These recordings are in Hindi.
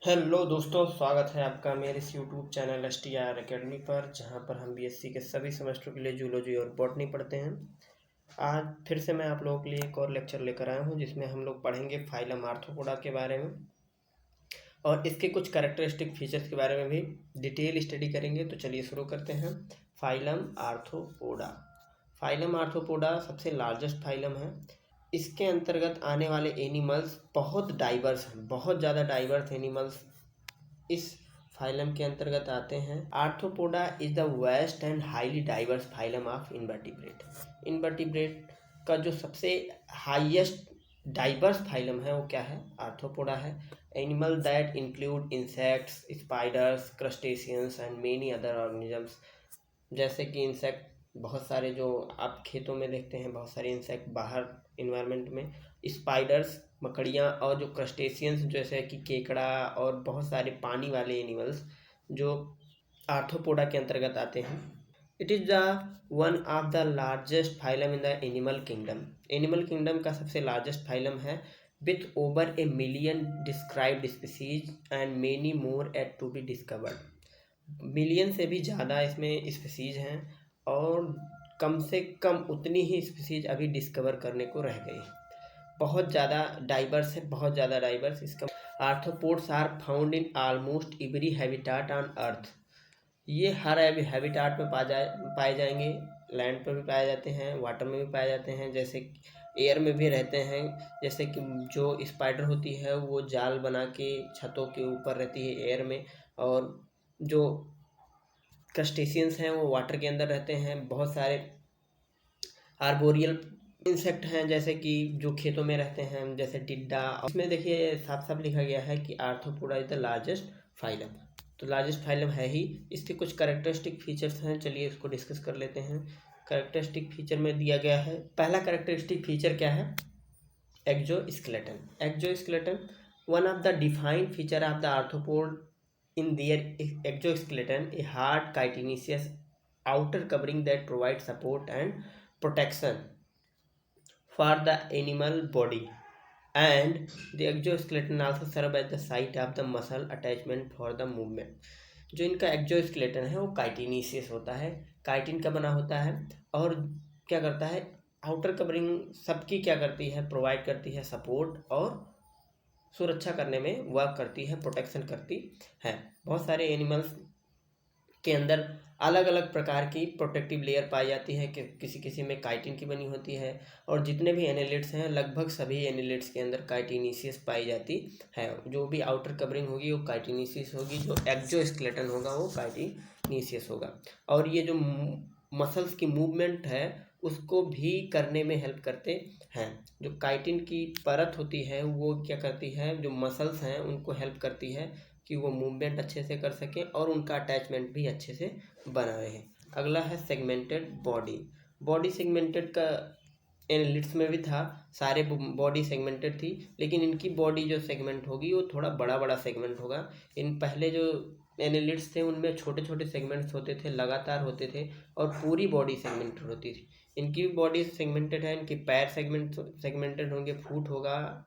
हेलो दोस्तों, स्वागत है आपका मेरे इस यूट्यूब चैनल STR अकेडमी पर, जहां पर हम बीएससी के सभी सेमेस्टर के लिए जूलॉजी और बॉटनी पढ़ते हैं। आज फिर से मैं आप लोगों के लिए एक और लेक्चर लेकर आया हूं, जिसमें हम लोग पढ़ेंगे फाइलम आर्थ्रोपोडा के बारे में और इसके कुछ कैरेक्टरिस्टिक फीचर्स के बारे में भी डिटेल स्टडी करेंगे। तो चलिए शुरू करते हैं। Phylum arthropoda. फाइलम आर्थ्रोपोडा सबसे लार्जेस्ट फाइलम है। इसके अंतर्गत आने वाले एनिमल्स बहुत डाइवर्स हैं, बहुत ज़्यादा डाइवर्स एनिमल्स इस फाइलम के अंतर्गत आते हैं। Arthropoda is the vast and highly diverse phylum of invertebrate. Invertebrate का जो सबसे हाईएस्ट डाइवर्स फाइलम है वो क्या है? आर्थ्रोपोडा है। Animal that include insects, spiders, crustaceans and many other organisms. जैसे कि इंसेक्ट बहुत सारे जो आप खेतों में देखते हैं, बहुत सारे इंसेक्ट बाहर इन्वायरमेंट में, स्पाइडर्स मकड़ियाँ, और जो क्रस्टेशियंस जैसे कि केकड़ा और बहुत सारे पानी वाले एनिमल्स जो आर्थ्रोपोडा के अंतर्गत आते हैं। It is the one of the largest phylum in the animal kingdom. Animal kingdom का सबसे लार्जेस्ट फाइलम है, with over a million described species and many more yet to be discovered. Million से भी ज़्यादा इसमें स्पीसीज हैं और कम से कम उतनी ही स्पीसीज अभी डिस्कवर करने को रह गई। बहुत ज़्यादा डाइवर्स है, बहुत ज़्यादा डाइवर्स इसका। Arthropods are found in almost every habitat on earth. ये हर हैबिटाट में पाए जाएंगे। लैंड पर भी पाए जाते हैं, वाटर में भी पाए जाते हैं, जैसे एयर में भी रहते हैं। जैसे कि जो स्पाइडर होती है वो जाल बना के छतों के ऊपर रहती है एयर में, और जो क्रस्टेशियंस हैं वो वाटर के अंदर रहते हैं। बहुत सारे आर्बोरियल इंसेक्ट हैं जैसे कि जो खेतों में रहते हैं, जैसे टिड्डा। इसमें देखिए साफ साफ लिखा गया है कि arthropoda is the largest phylum. तो लार्जेस्ट फाइलम है ही। इसके कुछ कैरेक्टरिस्टिक फीचर्स हैं, चलिए इसको डिस्कस कर लेते हैं। कैरेक्टरिस्टिक फीचर में दिया गया है, पहला कैरेक्टरिस्टिक फीचर क्या है? Exoskeleton. Exoskeleton one of the defined feature of the arthropod in their exoskeleton, a hard chitinous outer covering that provides support and protection for the animal body, and the exoskeleton also serve as the site of the muscle attachment for the movement। जो इनका एक्जोस्केलेटन है वो काइटिनिशियस होता है, काइटिन का बना होता है, और क्या करता है? आउटर कवरिंग सबकी क्या करती है? प्रोवाइड करती है सपोर्ट और सुरक्षा करने में वर्क करती है, प्रोटेक्शन करती है। बहुत सारे एनिमल्स के अंदर अलग अलग प्रकार की प्रोटेक्टिव लेयर पाई जाती है, कि किसी किसी में काइटिन की बनी होती है, और जितने भी एनिलिड्स हैं लगभग सभी एनिलिड्स के अंदर काइटिनिशियस पाई जाती है। जो भी आउटर कवरिंग होगी वो काइटिनिशियस होगी, जो एक्जोस्केलेटन होगा वो काइटिनिशियस होगा। और ये जो मसल्स की मूवमेंट है उसको भी करने में हेल्प करते हैं। जो काइटिन की परत होती है वो क्या करती है? जो मसल्स हैं उनको हेल्प करती है कि वो मूवमेंट अच्छे से कर सकें और उनका अटैचमेंट भी अच्छे से बना रहे। अगला है सेगमेंटेड बॉडी। बॉडी सेगमेंटेड का एनालिट्स में भी था, सारे बॉडी सेगमेंटेड थी, लेकिन इनकी बॉडी जो सेगमेंट होगी वो थोड़ा बड़ा बड़ा सेगमेंट होगा। इन पहले जो एनालिट्स थे उनमें छोटे छोटे सेगमेंट्स होते थे, लगातार होते थे, और पूरी बॉडी सेगमेंटेड होती थी। इनकी भी बॉडी सेगमेंटेड है, इनकी पैर सेगमेंटेड होंगे, फुट होगा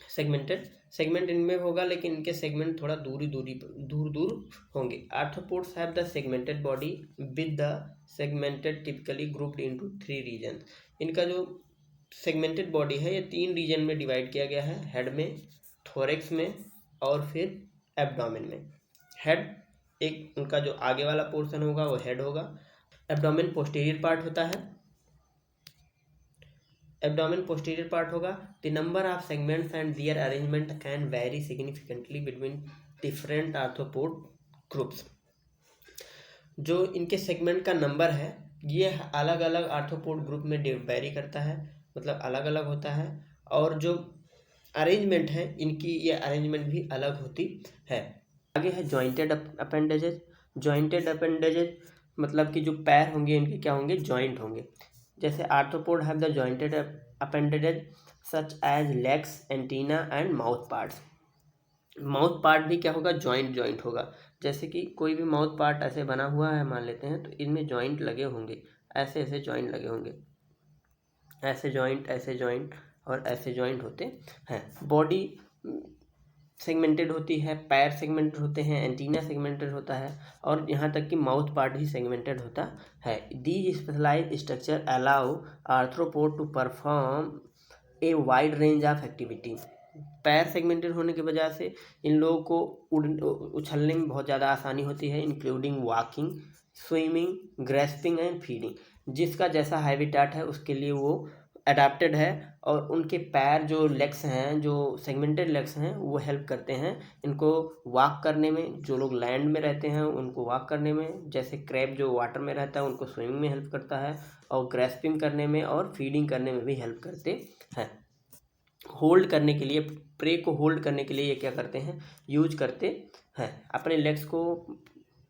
सेगमेंट इनमें होगा, लेकिन इनके सेगमेंट थोड़ा दूर दूर होंगे। Arthropods have the segmented body with the segmented typically grouped into 3 region. इनका जो सेगमेंटेड बॉडी है ये 3 रीजन में डिवाइड किया गया है, हेड में, थोरेक्स में और फिर एब्डोमेन में। हेड एक उनका जो आगे वाला पोर्शन होगा वो हेड होगा। एब्डोमेन पोस्टीरियर पार्ट होता है, एब्डोमेन पोस्टीरियर पार्ट होगा। The number of segments and their arrangement can vary significantly between different arthropod groups. जो इनके सेगमेंट का नंबर है ये अलग अलग आर्थ्रोपोड ग्रुप में वेरी करता है, मतलब अलग अलग होता है। और जो अरेंजमेंट है इनकी, ये अरेंजमेंट भी अलग होती है। आगे है जॉइंटेड अपेंडेजेज। जॉइंटेड अपेंडेजेज मतलब कि जो पैर होंगे इनके क्या होंगे? जॉइंट होंगे। जैसे arthropod have the jointed appendages such as legs, antenna and mouth parts. Mouth part भी क्या होगा? जॉइंट होगा। जैसे कि कोई भी माउथ पार्ट ऐसे बना हुआ है मान लेते हैं, तो इनमें जॉइंट लगे होंगे, ऐसे ऐसे जॉइंट लगे होंगे, ऐसे जॉइंट और ऐसे जॉइंट होते हैं। बॉडी सेगमेंटेड होती है, पैर सेगमेंटेड होते हैं, एंटीना सेगमेंटेड होता है और यहाँ तक कि माउथ पार्ट भी सेगमेंटेड होता है। These specialised structure allow arthropod to perform a wide range of activity. पैर सेगमेंटेड होने की वजह से इन लोगों को उछलने में बहुत ज़्यादा आसानी होती है, including walking, swimming, grasping and feeding. जिसका जैसा हैबिटेट है उसके लिए वो अडेप्टेड है और उनके पैर जो लेग्स हैं, जो सेगमेंटेड लेग्स हैं, वो हेल्प करते हैं इनको वॉक करने में। जो लोग लैंड में रहते हैं उनको वॉक करने में, जैसे क्रैब जो वाटर में रहता है उनको स्विमिंग में हेल्प करता है और ग्रेस्पिंग करने में और फीडिंग करने में भी हेल्प करते हैं। होल्ड करने के लिए, प्रे को होल्ड करने के लिए ये क्या करते हैं, यूज करते हैं। अपने लेग्स को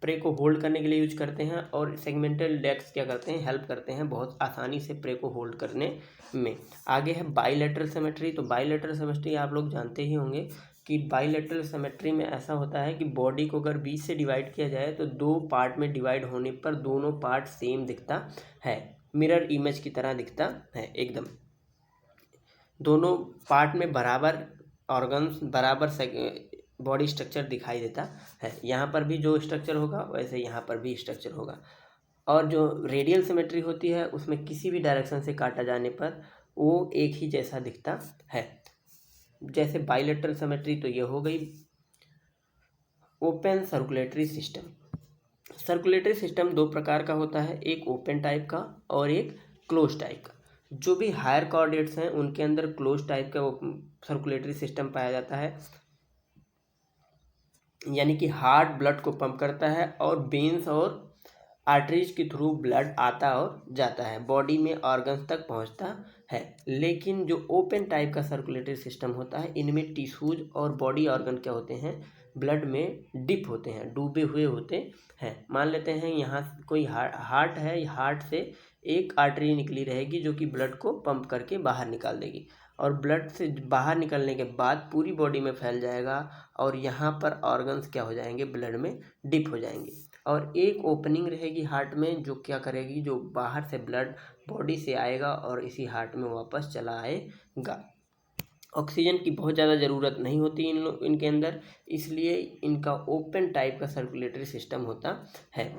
प्रे को होल्ड करने के लिए यूज करते हैं और सेगमेंटेड लेग्स क्या करते हैं, हेल्प करते हैं बहुत आसानी से प्रे को होल्ड करने में। आगे है बाइलेटरल सिमेट्री। तो बाइलेटरल सिमेट्री आप लोग जानते ही होंगे कि बाइलेटरल सिमेट्री में ऐसा होता है कि बॉडी को अगर बीच से डिवाइड किया जाए तो दो पार्ट में डिवाइड होने पर दोनों पार्ट सेम दिखता है, मिरर इमेज की तरह दिखता है एकदम। दोनों पार्ट में बराबर ऑर्गन्स, बराबर बॉडी स्ट्रक्चर दिखाई देता है। यहाँ पर भी जो स्ट्रक्चर होगा वैसे यहाँ पर भी स्ट्रक्चर होगा। और जो रेडियल सिमेट्री होती है उसमें किसी भी डायरेक्शन से काटा जाने पर वो एक ही जैसा दिखता है। जैसे बाइलेटरल सिमेट्री तो ये हो गई। Open circulatory system. Circulatory system दो प्रकार का होता है, एक ओपन टाइप का और एक क्लोज टाइप का। जो भी हायर कोऑर्डिनेट्स हैं उनके अंदर क्लोज टाइप का सर्कुलेटरी सिस्टम पाया जाता है, यानी कि हार्ट ब्लड को पंप करता है और वेन्स और आर्टरीज के थ्रू ब्लड आता और जाता है, बॉडी में ऑर्गन्स तक पहुंचता है। लेकिन जो ओपन टाइप का सर्कुलेटरी सिस्टम होता है इनमें टिश्यूज और बॉडी ऑर्गन क्या होते हैं, ब्लड में डिप होते हैं, डूबे हुए होते हैं। मान लेते हैं यहाँ कोई हार्ट है, हार्ट से एक आर्टरी निकली रहेगी जो कि ब्लड को पंप करके बाहर निकाल देगी और ब्लड से बाहर निकलने के बाद पूरी बॉडी में फैल जाएगा और यहाँ पर ऑर्गन्स क्या हो जाएंगे, ब्लड में डिप हो जाएंगे। और एक ओपनिंग रहेगी हार्ट में जो क्या करेगी, जो बाहर से ब्लड बॉडी से आएगा और इसी हार्ट में वापस चला आएगा। ऑक्सीजन की बहुत ज़्यादा ज़रूरत नहीं होती इनके अंदर, इसलिए इनका ओपन टाइप का सर्कुलेटरी सिस्टम होता है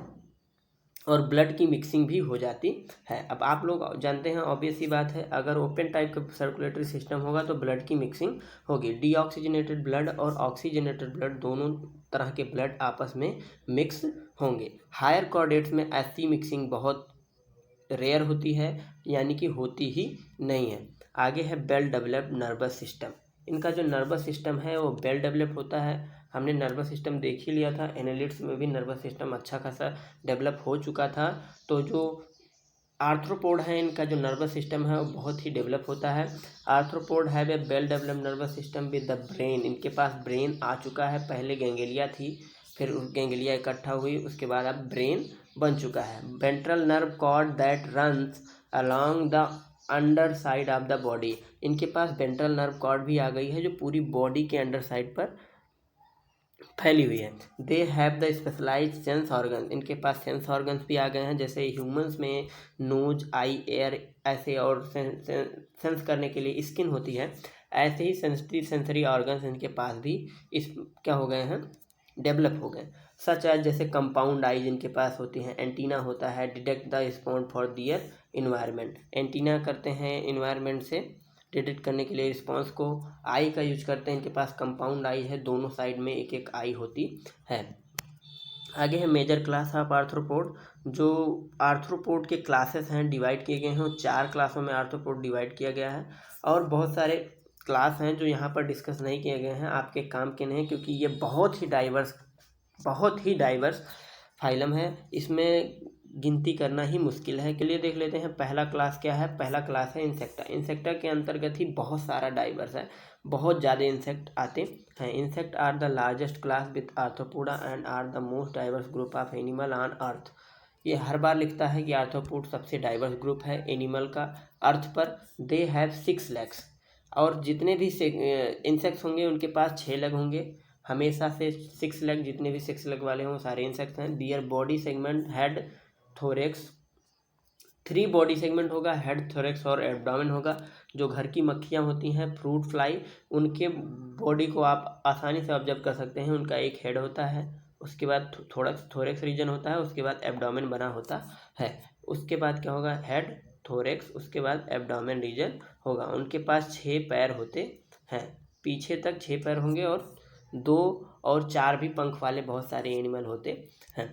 और ब्लड की मिक्सिंग भी हो जाती है। अब आप लोग जानते हैं, ऑब्वियस सी बात है, अगर ओपन टाइप का सर्कुलेटरी सिस्टम होगा तो ब्लड की मिक्सिंग होगी। डीऑक्सीजनेटेड ब्लड और ऑक्सीजनेटेड ब्लड दोनों तरह के ब्लड आपस में मिक्स होंगे। हायर कोऑर्डिनेट्स में ऐसी मिक्सिंग बहुत रेयर होती है, यानी कि होती ही नहीं है। आगे है वेल डेवलप्ड नर्वस सिस्टम। इनका जो नर्वस सिस्टम है वो वेल डेवलप होता है। हमने नर्वस सिस्टम देख ही लिया था, एनालिट्स में भी नर्वस सिस्टम अच्छा खासा डेवलप हो चुका था। तो जो आर्थ्रोपोड है इनका जो नर्वस सिस्टम है वो बहुत ही डेवलप होता है। Arthropod have a well developed nervous system with the brain. इनके पास ब्रेन आ चुका है, पहले गैंग्लिया थी, फिर उस गैंग्लिया इकट्ठा हुई, उसके बाद अब ब्रेन बन चुका है। Ventral nerve cord that runs along the under side of the body. इनके पास वेंट्रल नर्व कॉर्ड भी आ गई है जो पूरी बॉडी के अंडर साइड पर फैली हुई है। They have the specialised sense organ. इनके पास सेंस ऑर्गन्स भी आ गए हैं, जैसे ह्यूमंस में नोज, आई, एयर ऐसे, और सेंस करने के लिए स्किन होती है, ऐसे ही सेंसरी ऑर्गन्स इनके पास भी इस क्या हो गए हैं, डेवलप हो गए। सच एज जैसे कंपाउंड आईज इनके पास होती हैं, एंटीना होता है, detect the respond for their environment. Antenna करते हैं इन्वायरमेंट से डिटेक्ट करने के लिए रिस्पॉन्स को। आई का यूज करते हैं, इनके पास कंपाउंड आई है, दोनों साइड में एक एक आई होती है। आगे है मेजर क्लास ऑफ आर्थ्रोपोड। जो आर्थ्रोपोड के क्लासेस हैं डिवाइड किए गए हैं, 4 क्लासों में आर्थ्रोपोड डिवाइड किया गया है और बहुत सारे क्लास हैं जो यहाँ पर डिस्कस नहीं किए गए हैं, आपके काम के नहीं, क्योंकि ये बहुत ही डाइवर्स फाइलम है, इसमें गिनती करना ही मुश्किल है। के लिए देख लेते हैं पहला क्लास क्या है। पहला क्लास है इंसेक्टा। इंसेक्टा के अंतर्गत ही बहुत सारा डाइवर्स है, बहुत ज़्यादा इंसेक्ट आते हैं। Insect are the largest class with Arthropoda and are the most diverse group of animal on earth. ये हर बार लिखता है कि आर्थ्रोपोड सबसे डाइवर्स ग्रुप है एनिमल का अर्थ पर। They have 6 legs. और जितने भी इंसेक्ट्स होंगे उनके पास 6 लेग होंगे, हमेशा से 6 लेग, जितने भी 6 लेग वाले हों सारे इंसेक्ट्स हैं। Their body segment head, thorax, 3 body segment होगा, हेड, थोरैक्स और एब्डोमेन होगा। जो घर की मक्खियाँ होती हैं, फ्रूट फ्लाई, उनके बॉडी को आप आसानी से ऑब्जर्व कर सकते हैं। उनका एक हेड होता है, उसके बाद थोरैक्स रीजन होता है, उसके बाद एब्डोमेन बना होता है। उसके बाद क्या होगा, हेड, थोरैक्स, उसके बाद एब्डोमेन रीजन होगा। उनके पास 6 पैर होते हैं, पीछे तक 6 पैर होंगे और 2 और 4 भी पंख वाले बहुत सारे एनिमल होते हैं।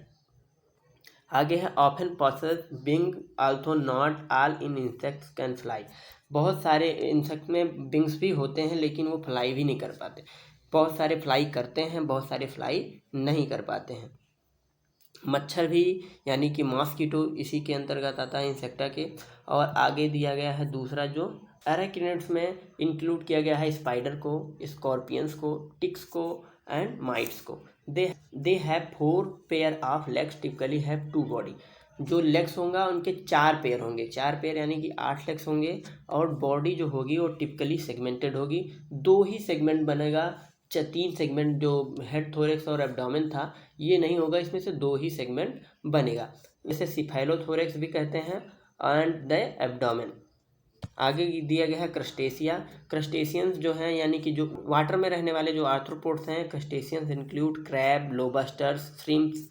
आगे है often possess wing although not all in insects can fly. बहुत सारे इंसेक्ट में विंग्स भी होते हैं लेकिन वो फ्लाई भी नहीं कर पाते। बहुत सारे फ्लाई करते हैं, बहुत सारे फ्लाई नहीं कर पाते हैं। मच्छर भी यानी कि मॉस्किटो इसी के अंतर्गत आता है, इंसेक्टा के। और आगे दिया गया है दूसरा, जो एराकिनिड्स में इंक्लूड किया गया है स्पाइडर को, स्कॉर्पियंस को, टिक्स को एंड माइट्स को। They have 4 pair of legs, typically have 2 body. जो लेग्स होगा उनके 4 पेयर होंगे, 4 पेयर यानी कि 8 लेग्स होंगे। और बॉडी जो होगी वो टिपिकली सेगमेंटेड होगी। 2 ही सेगमेंट बनेगा, 3 सेगमेंट जो हेड, थोरैक्स और एब्डोमेन था ये नहीं होगा, इसमें से 2 ही सेगमेंट बनेगा। इसे सिफाइलोथोरैक्स भी कहते हैं एंड द एब्डोमेन। आगे दिया गया है क्रस्टेशिया। क्रस्टेशियंस जो हैं यानी कि जो वाटर में रहने वाले जो आर्थ्रोपोड्स हैं, crustaceans include crab, lobsters, shrimps,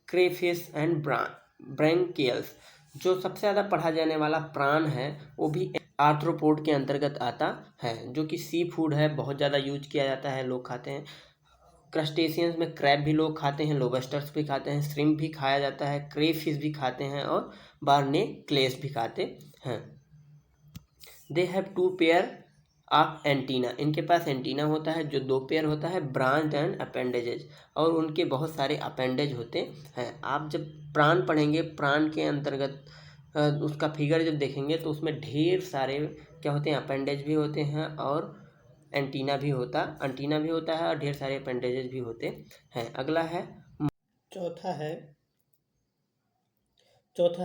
crayfish and barnacles. जो सबसे ज़्यादा पढ़ा जाने वाला प्राण है वो भी आर्थ्रोपोड के अंतर्गत आता है, जो कि सी फूड है, बहुत ज़्यादा यूज किया जाता है, लोग खाते हैं। क्रस्टेशियंस में क्रैब भी लोग खाते हैं, लोबस्टर्स भी खाते हैं, श्रिम्प भी खाया जाता है, क्रेफिश भी खाते हैं और बार्नेक्लेस भी खाते हैं। दे हैव 2 पेयर ऑफ एंटीना। इनके पास एंटीना होता है जो 2 पेयर होता है, ब्रांच एंड अपेंडेजेज। और उनके बहुत सारे अपेंडेज होते हैं। आप जब प्राण पढ़ेंगे, प्राण के अंतर्गत उसका फिगर जब देखेंगे तो उसमें ढेर सारे क्या होते हैं, अपेंडेज भी होते हैं और एंटीना भी होता है और ढेर सारे अपेंडेजेस भी होते हैं। अगला है चौथा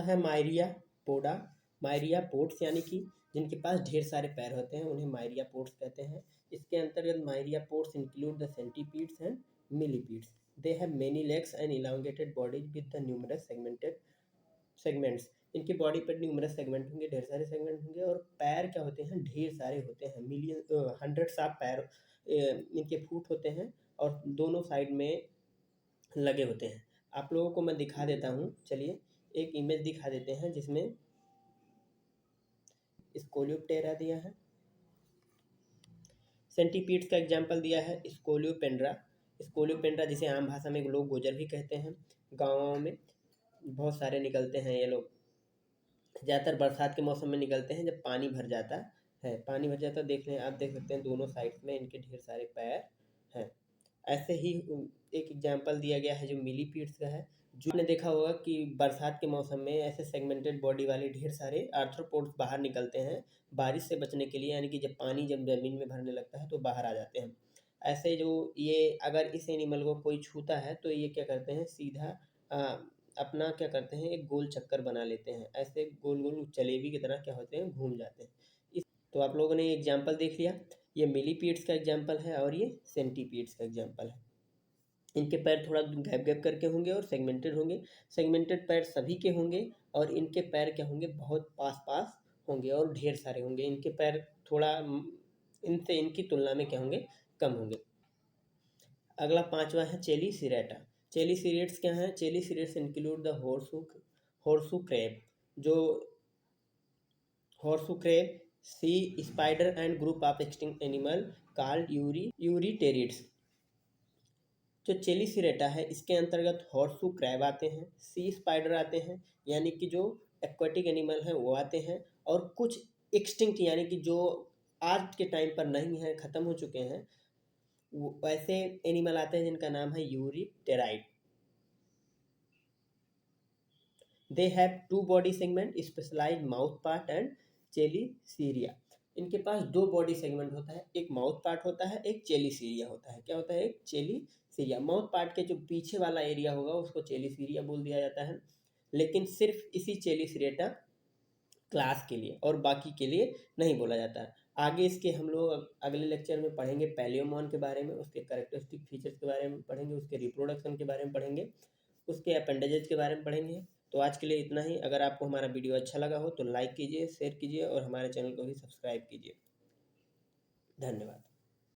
है मायरिया पोडा। मायरिया पोड्स यानी कि जिनके पास ढेर सारे पैर होते हैं उन्हें मायरिया पोड्स कहते हैं। इसके अंतर्गत मायरिया pods include the centipedes and millipedes. They have many legs and elongated bodies with the numerous segments. इनकी बॉडी पर न्यूमरस सेगमेंट होंगे, ढेर सारे सेगमेंट होंगे। और पैर क्या होते हैं, ढेर सारे होते हैं, मिलियन हंड्रेड्स ऑफ पैर इनके फुट होते हैं और दोनों साइड में लगे होते हैं। आप लोगों को मैं दिखा देता हूँ, चलिए एक इमेज दिखा देते हैं जिसमें स्कोलियोप्टेरा दिया है, सेंटीपीड्स का एग्जाम्पल दिया है स्कोलियोपेंड्रा जिसे आम भाषा में लोग गोजर भी कहते हैं। गाँवों में बहुत सारे निकलते हैं ये लोग, ज़्यादातर बरसात के मौसम में निकलते हैं जब पानी भर जाता है। आप देख सकते हैं दोनों साइड में इनके ढेर सारे पैर हैं। ऐसे ही एक एग्जाम्पल दिया गया है जो मिलीपीड्स का है। जो आपने देखा होगा कि बरसात के मौसम में ऐसे सेगमेंटेड बॉडी वाले ढेर सारे आर्थ्रोपोड्स बाहर निकलते हैं बारिश से बचने के लिए, यानी कि जब ज़मीन में भरने लगता है तो बाहर आ जाते हैं। ऐसे जो ये अगर इस एनिमल को कोई छूता है तो ये क्या करते हैं, सीधा अपना क्या करते हैं, एक गोल चक्कर बना लेते हैं। ऐसे गोल गोल जलेबी की तरह क्या होते हैं, घूम जाते हैं। तो आप लोगों ने ये एग्जाम्पल देख लिया, ये मिलीपीड्स का एग्जाम्पल है और ये सेंटीपीड्स का एग्जाम्पल है। इनके पैर थोड़ा गैप गैप करके होंगे और सेगमेंटेड होंगे। सेगमेंटेड पैर सभी के होंगे और इनके पैर क्या होंगे, बहुत पास पास होंगे और ढेर सारे होंगे। इनके पैर थोड़ा इनसे इनकी तुलना में क्या होंगे, कम होंगे। अगला 5वां है चेलीसिरेटा। चेलीसिरेट्स क्या हैं, chelicerates include the horseshoe crab. जो horseshoe crab, sea spider and group of extinct animal called eurypterids. जो चेलीसिरेटा है इसके अंतर्गत हॉर्सू क्रैब आते हैं, सी स्पाइडर आते हैं यानी कि जो एक्वाटिक एनिमल हैं वो आते हैं, और कुछ एक्सटिंक्ट यानी कि जो आज के टाइम पर नहीं है, ख़त्म हो चुके हैं, वैसे एनिमल आते हैं जिनका नाम है eurypterid. They have 2 body segment, specialised mouth part and chelicerae. इनके पास 2 बॉडी सेगमेंट होता है, एक माउथ पार्ट होता है, एक चेलीसीरिया होता है। क्या होता है, एक चेलीसीरिया। माउथ पार्ट के जो पीछे वाला एरिया होगा उसको चेलीसीरिया बोल दिया जाता है, लेकिन सिर्फ इसी चेलीसिरेटा क्लास के लिए और बाकी के लिए नहीं बोला जाता है। आगे इसके हम लोग अगले लेक्चर में पढ़ेंगे पैलियोमॉन के बारे में, उसके कैरेक्टरिस्टिक फीचर्स के बारे में पढ़ेंगे, उसके रिप्रोडक्शन के बारे में पढ़ेंगे, उसके अपेंडेजेस के बारे में पढ़ेंगे। तो आज के लिए इतना ही। अगर आपको हमारा वीडियो अच्छा लगा हो तो लाइक कीजिए, शेयर कीजिए और हमारे चैनल को भी सब्सक्राइब कीजिए। धन्यवाद।